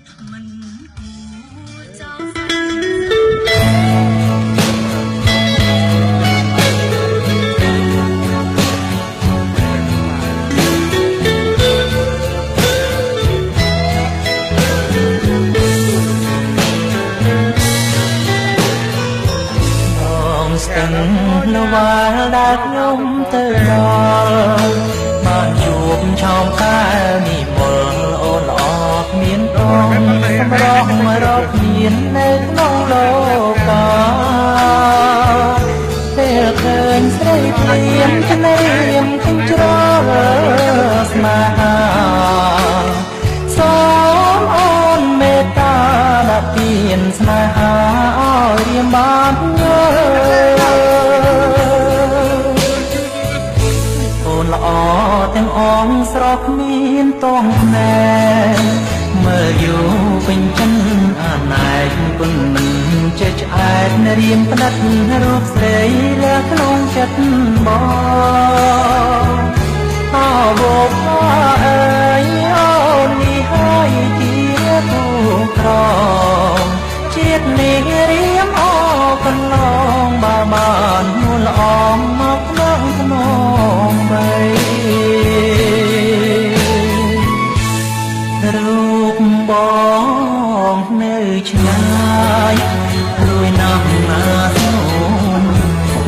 ស្ទឹងល្វល់ដែលខ្ញុំទៅដល់បានជួបឆោមកាលនេះមើលអូនល្អគ្មានតងសម្រស់មករកមាននៅក្នុងលោកកាពេលឃើញស្រីព្រាមឆ្នេរគំជ្រោស្នេហាសូមអូនមេត្តាដាក់ទានស្នេហាឲ្យរៀមបានយល់អូនល្អទាំងអងស្រស់គ្មានតងភ្នែកមើលយូរពេញចិនអាណែកគុណមិនចេះឆ្អែតរៀមផ្ដិតរូបស្រីលើក្នុងចិត្តបងអបោកអើយអូននេះហើយជាទូក្រមជាតិនេះរៀមអកន្លងបាននួនល្អមកក្នុងខ្នងបីរូបបងនៅឆ្ងាយរួយណាស់ណាស្នូន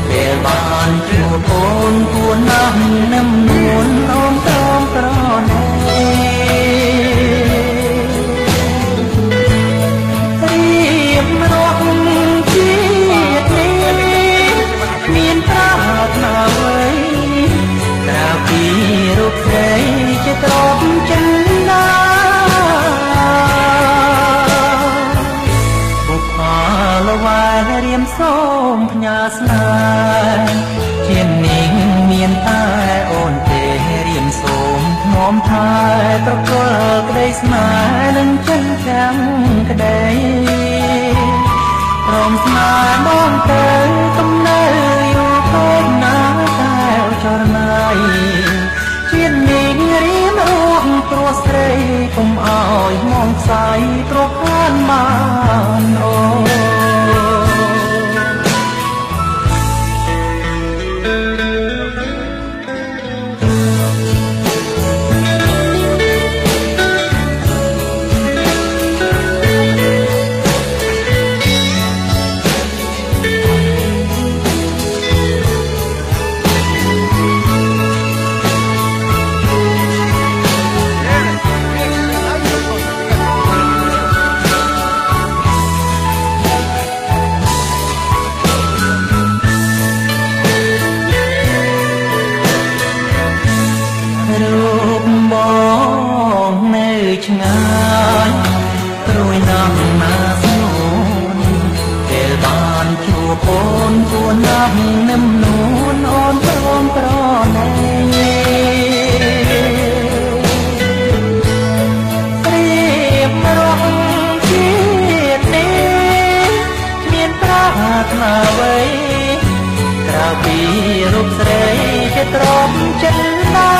ពេលបានជួបអូនគួរណាស់នឹមនួនអូនត្រង់ក្រណែរៀបរាប់ជាតិនេះមានប្រាថ្នាអ្វីក្រៅពីរូបស្រីជាទ្រពចិនណាបុព្វាលវ៉ែរៀមសូមផ្ញើស្នេហ៍ជានេះមានតែអូនទេរៀមសូមធ្នមថែប្រគល់ក្តីស្នេហ៍នឹងចិនចាំក្តីព្រមស្នេហ៍បងទៅកំនៅយូរពេកណាតែចរណៃជាតិនេះរៀមរួងព្រោះស្រីកុំឲ្យមងផ្សាយព្រោះខានបានអូឆ្ងាយព្រួយណាស់ណាស្នូនពេលបានជួបអូនគួរណាស់នឹមនួនអូនព្រមប្រណែរៀបរាប់ជាតិនេះមានប្រាថ្នាអ្វីក្រៅពីរូបស្រីជាទ្រពចិនណា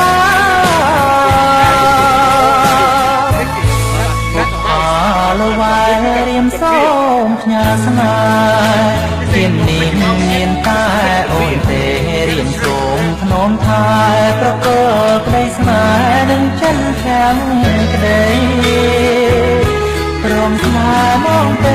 លវ៉ែរៀមសូមផ្ញើស្នេហ៍ជានេះមានតែអូនទេរៀមសូមធ្នមថែប្រគល់ក្តីស្នេហ៍នឹងចិនចាំក្តីព្រមស្នេហ៍មកទេ